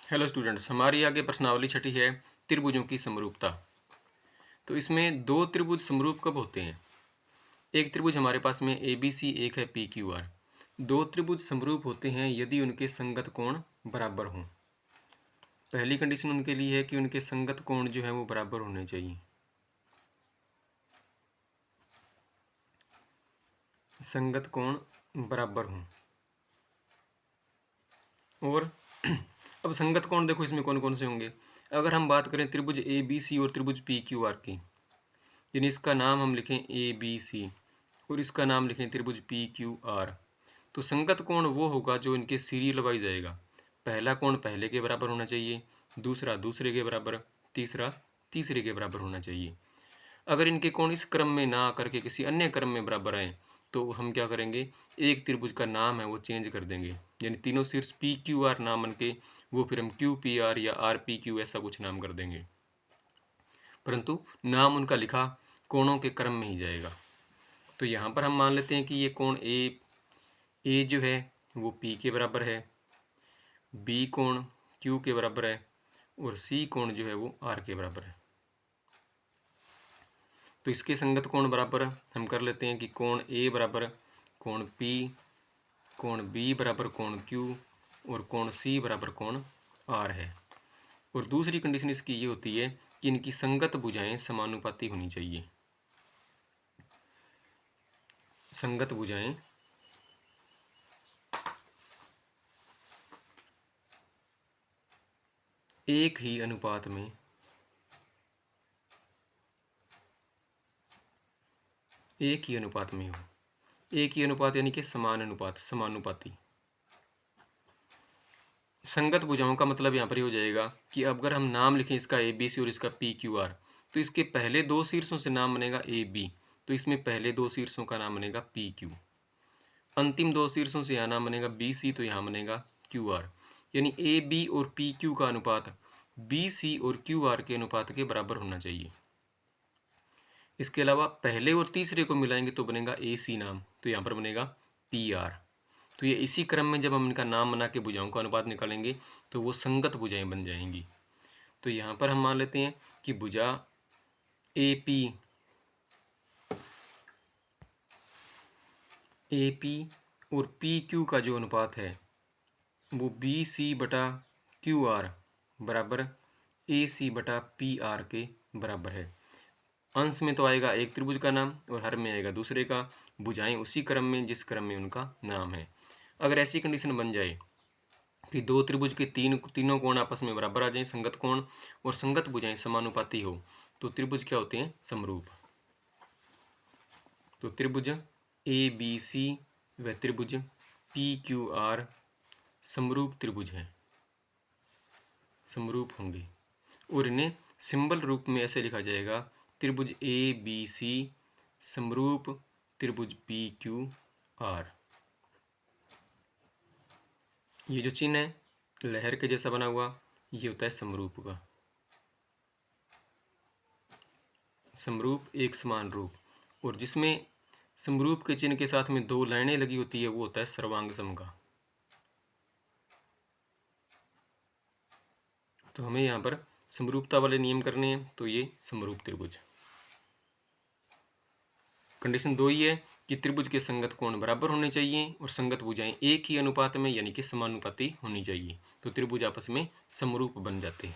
Hello students, हमारी आगे प्रश्नावली छठी है त्रिभुजों की समरूपता। तो इसमें दो त्रिभुज समरूप कब होते हैं? एक त्रिभुज हमारे पास में ए बी सी, एक है पी क्यू आर। दो त्रिभुज समरूप होते हैं यदि उनके संगत कोण बराबर हों। पहली कंडीशन उनके लिए है कि उनके संगत कोण जो है वो बराबर होने चाहिए। संगत कोण बराबर हों। और अब संगत कोण देखो इसमें कौन कौन से होंगे। अगर हम बात करें त्रिभुज ए बी सी और त्रिभुज पी क्यू आर की, यानी इसका नाम हम लिखें ए बी सी और इसका नाम लिखें त्रिभुज पी क्यू आर, तो संगत कोण वो होगा जो इनके सीरियल वाइज आएगा। पहला कोण पहले के बराबर होना चाहिए, दूसरा दूसरे के बराबर, तीसरा तीसरे के बराबर होना चाहिए। अगर इनके कोण इस क्रम में ना आकर के किसी अन्य क्रम में बराबर आए तो हम क्या करेंगे, एक त्रिभुज का नाम है वो चेंज कर देंगे, यानी तीनों शीर्ष पी क्यू आर नाम बन के वो फिर हम क्यू पी आर या आर पी क्यू ऐसा कुछ नाम कर देंगे, परंतु नाम उनका लिखा कोणों के क्रम में ही जाएगा। तो यहाँ पर हम मान लेते हैं कि ये कोण ए जो है वो पी के बराबर है, बी कोण क्यू के बराबर है और सी कोण जो है वो आर के बराबर है। तो इसके संगत कोण बराबर हम कर लेते हैं कि कोण ए बराबर कोण पी, कोण बी बराबर कोण क्यू और कोण सी बराबर कोण आर है। और दूसरी कंडीशन इसकी ये होती है कि इनकी संगत भुजाएं समानुपाती होनी चाहिए। संगत भुजाएं एक ही अनुपात में हो। एक ही अनुपात यानी कि समान अनुपात, समानुपाती। संगत भुजाओं का मतलब यहाँ पर ही हो जाएगा कि अब अगर हम नाम लिखें इसका ए बी सी और इसका पी क्यू आर, तो इसके पहले दो शीर्षों से नाम बनेगा ए बी, तो इसमें पहले दो शीर्षों का नाम बनेगा पी क्यू। अंतिम दो शीर्षों से यहाँ नाम बनेगा बी सी, तो यहाँ बनेगा क्यू आर। यानी ए बी और पी क्यू का अनुपात बी सी और क्यू आर के अनुपात के बराबर होना चाहिए। इसके अलावा पहले और तीसरे को मिलाएंगे तो बनेगा ए सी नाम, तो यहाँ पर बनेगा पी आर। तो ये इसी क्रम में जब हम इनका नाम बना के भुजाओं का अनुपात निकालेंगे तो वो संगत भुजाएं बन जाएंगी। तो यहाँ पर हम मान लेते हैं कि भुजा ए पी और पी क्यू का जो अनुपात है वो बी सी बटा क्यू आर बराबर ए सी बटा पी आर के बराबर है। अंश में तो आएगा एक त्रिभुज का नाम और हर में आएगा दूसरे का, भुजाएं उसी क्रम में जिस क्रम में उनका नाम है। अगर ऐसी कंडीशन बन जाए कि दो त्रिभुज के तीनों कोण आपस में बराबर आ जाएं, संगत कोण, और संगत भुजाएं समानुपाती हो, तो त्रिभुज क्या होते हैं, समरूप। तो त्रिभुज ए बी सी व त्रिभुज पी क्यू आर समरूप त्रिभुज हैं, समरूप होंगे। और इन्हें सिंबल रूप में ऐसे लिखा जाएगा, त्रिभुज ए बी सी समरूप त्रिभुज पी क्यू आर। ये जो चिन्ह है लहर के जैसा बना हुआ, ये होता है समरूप का। समरूप एक समान रूप, और जिसमें समरूप के चिन्ह के साथ में दो लाइनें लगी होती है वो होता है सर्वांग सम का। तो हमें यहाँ पर समरूपता वाले नियम करने हैं, तो ये समरूप त्रिभुज। कंडीशन दो ही है कि त्रिभुज के संगत कोण बराबर होने चाहिए और संगत भुजाएं एक ही अनुपात में यानी कि समानुपाती होनी चाहिए, तो त्रिभुज आपस में समरूप बन जाते हैं।